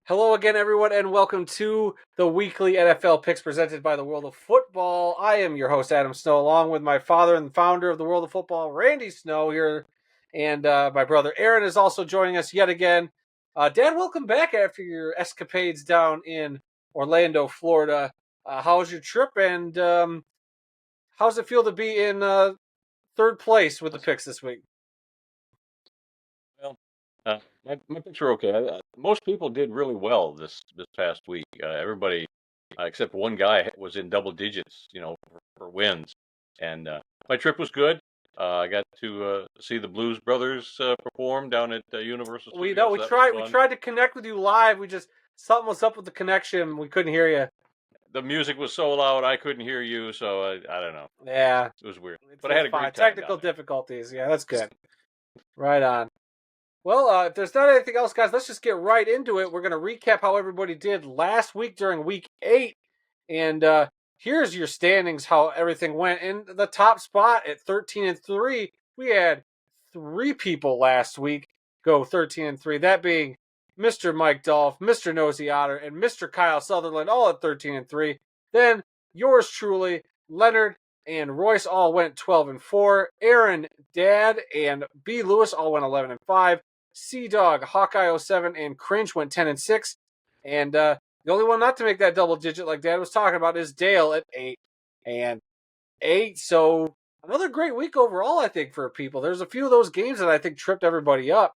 Hello again, everyone, and welcome to the weekly NFL picks presented by the World of Football. I am your host, Adam Snow, along with my father and founder of the World of Football, Randy Snow, here, and my brother Aaron is also joining us yet again. Dad, welcome back after your escapades down in Orlando, Florida. How was your trip, and how does it feel to be in third place with the picks this week? Well, my picks are okay. Most people did really well this past week. Everybody, except one guy, was in double digits, for wins. And my trip was good. I got to see the Blues Brothers perform down at Universal We know Studios. we That was tried. We fun. tried to connect with you live. Something was up with the connection. We couldn't hear you. The music was so loud I couldn't hear you, so I don't know. Yeah, It was weird, it's, but I it's had a fine. great time down Technical there. difficulties. Yeah, that's good. Right on. Well, if there's not anything else, guys, let's just get right into it. We're going to recap how everybody did last week during week 8. And here's your standings, how everything went. In the top spot at 13-3, we had 3 people last week go 13-3. That being Mr. Mike Dolph, Mr. Nosy Otter, and Mr. Kyle Sutherland, all at 13-3. Then yours truly, Leonard and Royce all went 12-4. Aaron, Dad, and B. Lewis all went 11-5. Sea Dog, Hawkeye 07, and Cringe went 10-6. And the only one not to make that double digit, like Dad was talking about, is Dale at 8-8. So another great week overall, I think, for people. There's a few of those games that I think tripped everybody up.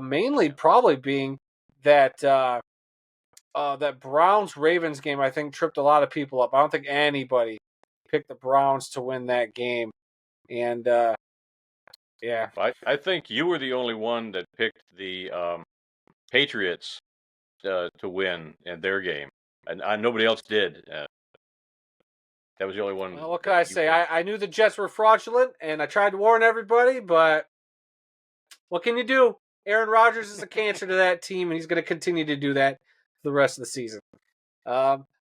Mainly probably being that that Browns Ravens game, I think, tripped a lot of people up. I don't think anybody picked the Browns to win that game. And yeah. I think you were the only one that picked the Patriots to win in their game, and nobody else did. That was the only one. Well, what can I say? I knew the Jets were fraudulent, and I tried to warn everybody, but what can you do? Aaron Rodgers is a cancer to that team, and he's going to continue to do that for the rest of the season.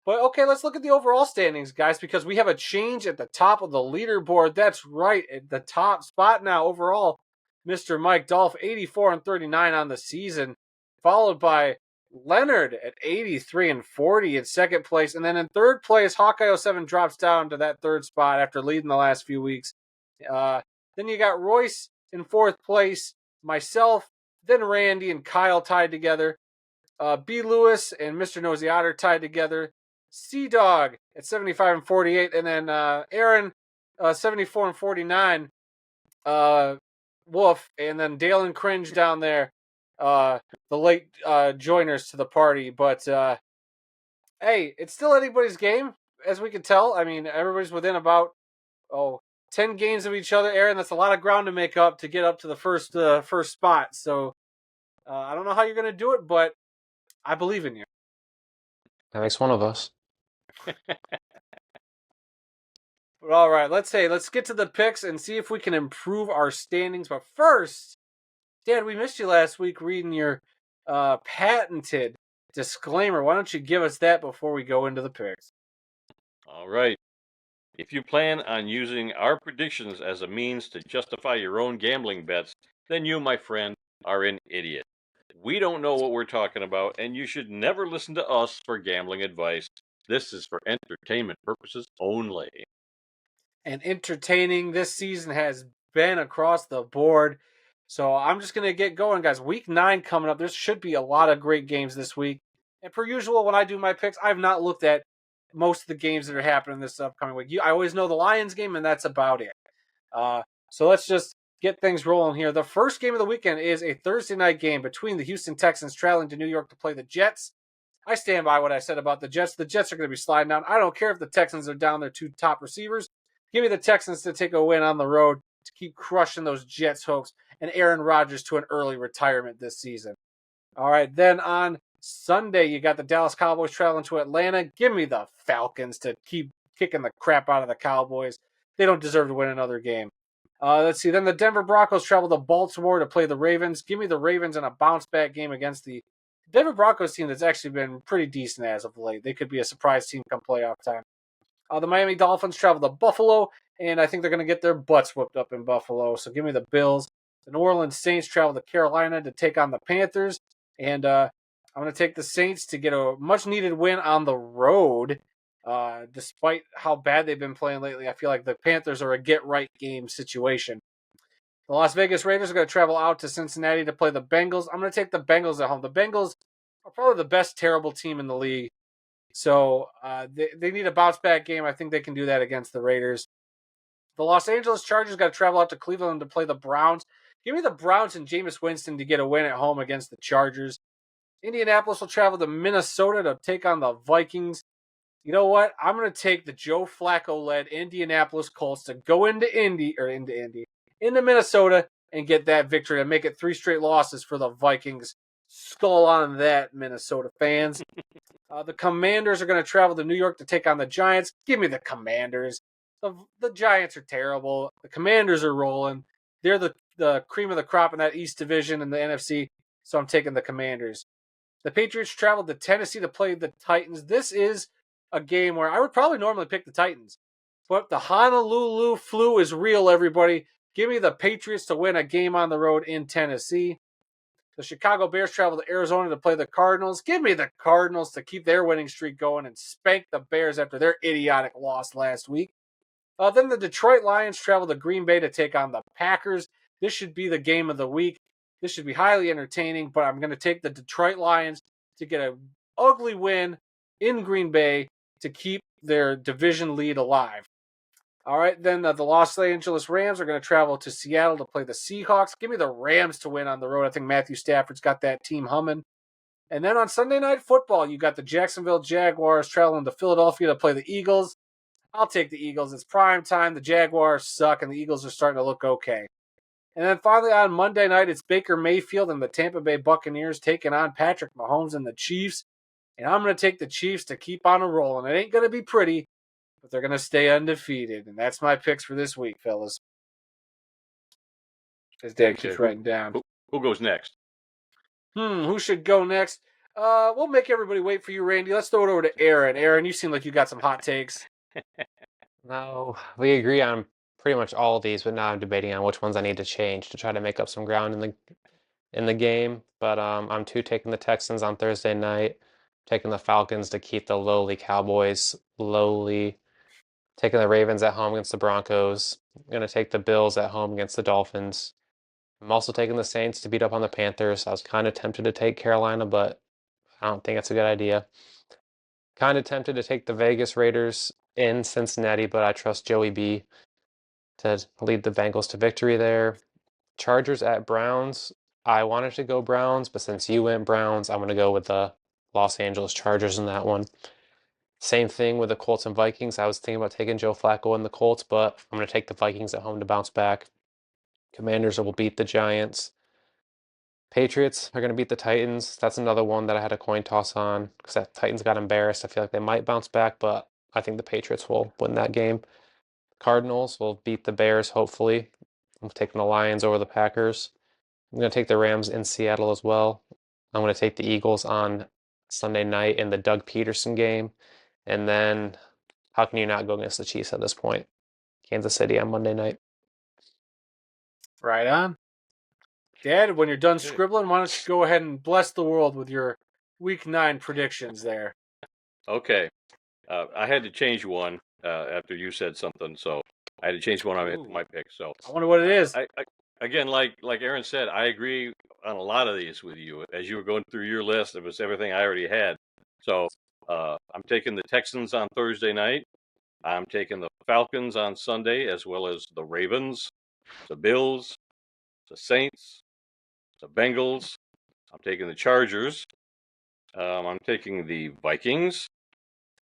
But okay, let's look at the overall standings, guys, because we have a change at the top of the leaderboard. That's right, at the top spot now overall, Mr. Mike Dolph, 84-39 on the season, followed by Leonard at 83-40 in second place. And then in third place, Hawkeye 07 drops down to that third spot after leading the last few weeks. Then you got Royce in fourth place, myself, then Randy and Kyle tied together. B. Lewis and Mr. Nosy Otter tied together. Sea Dog at 75-48, and then Aaron 74-49. Wolf, and then Dale and Cringe down there. The late joiners to the party, but hey, it's still anybody's game, as we can tell. I mean, everybody's within about 10 games of each other. Aaron, that's a lot of ground to make up to get up to the first spot. So I don't know how you're going to do it, but I believe in you. Nice one of us. But all right, let's get to the picks and see if we can improve our standings. But first, Dad, we missed you last week reading your patented disclaimer. Why don't you give us that before we go into the picks? All right. If you plan on using our predictions as a means to justify your own gambling bets, then you, my friend, are an idiot. We don't know what we're talking about, and you should never listen to us for gambling advice. This is for entertainment purposes only. And entertaining this season has been across the board. So I'm just going to get going, guys. Week 9 coming up. There should be a lot of great games this week. And per usual, when I do my picks, I've not looked at most of the games that are happening this upcoming week. I always know the Lions game, and that's about it. So let's just get things rolling here. The first game of the weekend is a Thursday night game between the Houston Texans traveling to New York to play the Jets. I stand by what I said about the Jets. The Jets are going to be sliding down. I don't care if the Texans are down their 2 top receivers. Give me the Texans to take a win on the road to keep crushing those Jets hopes and Aaron Rodgers to an early retirement this season. All right, then on Sunday, you got the Dallas Cowboys traveling to Atlanta. Give me the Falcons to keep kicking the crap out of the Cowboys. They don't deserve to win another game. Let's see. Then the Denver Broncos travel to Baltimore to play the Ravens. Give me the Ravens in a bounce-back game against the Denver Broncos team that's actually been pretty decent as of late. They could be a surprise team come playoff time. The Miami Dolphins travel to Buffalo, and I think they're going to get their butts whooped up in Buffalo. So give me the Bills. The New Orleans Saints travel to Carolina to take on the Panthers. And I'm going to take the Saints to get a much-needed win on the road. Despite how bad they've been playing lately, I feel like the Panthers are a get-right game situation. The Las Vegas Raiders are going to travel out to Cincinnati to play the Bengals. I'm going to take the Bengals at home. The Bengals are probably the best terrible team in the league. So they need a bounce-back game. I think they can do that against the Raiders. The Los Angeles Chargers got to travel out to Cleveland to play the Browns. Give me the Browns and Jameis Winston to get a win at home against the Chargers. Indianapolis will travel to Minnesota to take on the Vikings. You know what? I'm going to take the Joe Flacco-led Indianapolis Colts to go into Minnesota and get that victory and make it 3 straight losses for the Vikings. Skull on that, Minnesota fans. The Commanders are going to travel to New York to take on the Giants. Give me the Commanders. The Giants are terrible. The Commanders are rolling. They're the cream of the crop in that East Division in the NFC, so I'm taking the Commanders. The Patriots traveled to Tennessee to play the Titans. This is a game where I would probably normally pick the Titans, but the Honolulu flu is real, everybody. Give me the Patriots to win a game on the road in Tennessee. The Chicago Bears travel to Arizona to play the Cardinals. Give me the Cardinals to keep their winning streak going and spank the Bears after their idiotic loss last week. Then the Detroit Lions travel to Green Bay to take on the Packers. This should be the game of the week. This should be highly entertaining, but I'm going to take the Detroit Lions to get an ugly win in Green Bay to keep their division lead alive. All right, then the Los Angeles Rams are going to travel to Seattle to play the Seahawks. Give me the Rams to win on the road. I think Matthew Stafford's got that team humming. And then on Sunday Night Football, you got the Jacksonville Jaguars traveling to Philadelphia to play the Eagles. I'll take the Eagles. It's prime time. The Jaguars suck, and the Eagles are starting to look okay. And then finally on Monday night, it's Baker Mayfield and the Tampa Bay Buccaneers taking on Patrick Mahomes and the Chiefs. And I'm going to take the Chiefs to keep on a roll. And it ain't going to be pretty, but they're going to stay undefeated. And that's my picks for this week, fellas. As Dad keeps writing down. Who goes next? Who should go next? We'll make everybody wait for you, Randy. Let's throw it over to Aaron. Aaron, you seem like you got some hot takes. No, we agree on pretty much all of these, but now I'm debating on which ones I need to change to try to make up some ground in the game. But I'm taking the Texans on Thursday night, taking the Falcons to keep the lowly Cowboys lowly, taking the Ravens at home against the Broncos. I'm gonna take the Bills at home against the Dolphins. I'm also taking the Saints to beat up on the Panthers. I was kind of tempted to take Carolina, but I don't think that's a good idea. Kind of tempted to take the Vegas Raiders in Cincinnati, but I trust Joey B to lead the Bengals to victory there. Chargers at Browns. I wanted to go Browns, but since you went Browns, I'm going to go with the Los Angeles Chargers in that one. Same thing with the Colts and Vikings. I was thinking about taking Joe Flacco and the Colts, but I'm going to take the Vikings at home to bounce back. Commanders will beat the Giants. Patriots are going to beat the Titans. That's another one that I had a coin toss on because the Titans got embarrassed. I feel like they might bounce back, but I think the Patriots will win that game. Cardinals will beat the Bears, hopefully. I'm taking the Lions over the Packers. I'm going to take the Rams in Seattle as well. I'm going to take the Eagles on Sunday night in the Doug Peterson game. And then, how can you not go against the Chiefs at this point? Kansas City on Monday night. Right on. Dad, when you're done scribbling, why don't you go ahead and bless the world with your Week 9 predictions there? Okay. I had to change one after you said something, so I had to change one on my pick. So I wonder what it is. Again, like Aaron said, I agree on a lot of these with you. As you were going through your list, it was everything I already had. So I'm taking the Texans on Thursday night. I'm taking the Falcons on Sunday, as well as the Ravens, the Bills, the Saints, the Bengals. I'm taking the Chargers. I'm taking the Vikings,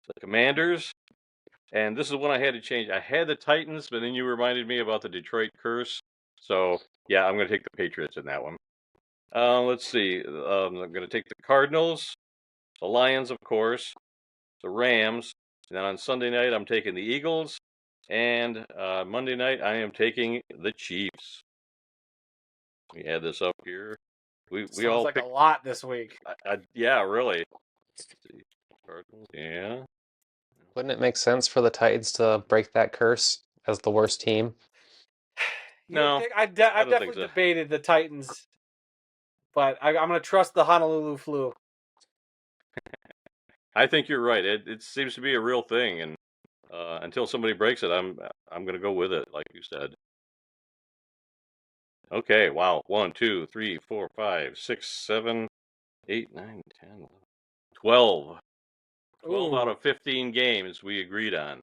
the Commanders, and this is one I had to change. I had the Titans, but then you reminded me about the Detroit curse. So, yeah, I'm going to take the Patriots in that one. Let's see. I'm going to take the Cardinals, the Lions, of course, the Rams, and then on Sunday night, I'm taking the Eagles, and Monday night, I am taking the Chiefs. We had this up here. We all like picked a lot this week. Yeah, really. Let's see. Cardinals, yeah. Wouldn't it make sense for the Titans to break that curse as the worst team? No, I've definitely debated the Titans, but I'm going to trust the Honolulu flu. I think you're right. It seems to be a real thing, and until somebody breaks it, I'm going to go with it, like you said. Okay, wow. 1, 2, 3, 4, 5, 6, 7, 8, 9, 10, 11, 12. 12 out Ooh. of 15 games we agreed on.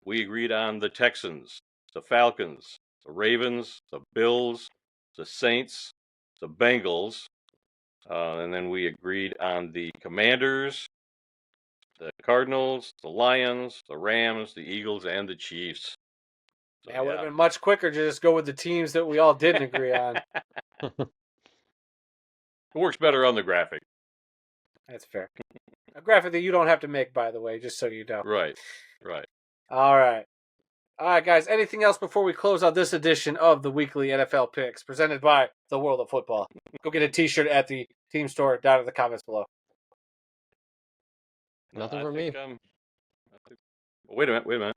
We agreed on the Texans, the Falcons, the Ravens, the Bills, the Saints, the Bengals, and then we agreed on the Commanders, the Cardinals, the Lions, the Rams, the Eagles, and the Chiefs. So, Yeah, it would have been much quicker to just go with the teams that we all didn't agree on. It works better on the graphic. That's fair. A graphic that you don't have to make, by the way, just so you know. Right. All right. All right, guys. Anything else before we close out this edition of the weekly NFL picks presented by the World of Football? Go get a T-shirt at the team store down in the comments below. Nothing for me. Wait a minute.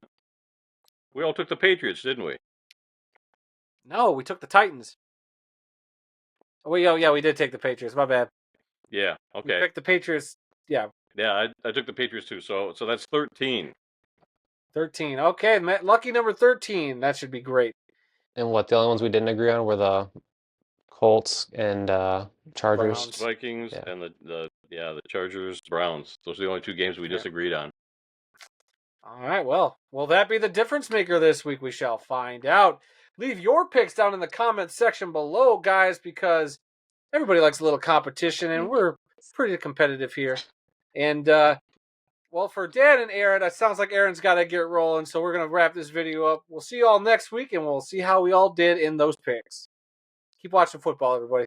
We all took the Patriots, didn't we? No, we took the Titans. Oh, yeah, we did take the Patriots. My bad. Yeah. Okay. We picked the Patriots. Yeah. Yeah, I took the Patriots too. So that's 13. 13. Okay, lucky number 13. That should be great. And what the only ones we didn't agree on were the Colts and Chargers. Browns. Vikings and the Chargers, Browns. Those are the only two games we disagreed on. All right, well, will that be the difference maker this week? We shall find out. Leave your picks down in the comments section below, guys, because everybody likes a little competition, and we're pretty competitive here. And, well, for Dan and Aaron, it sounds like Aaron's got to get rolling, so we're going to wrap this video up. We'll see you all next week, and we'll see how we all did in those picks. Keep watching football, everybody.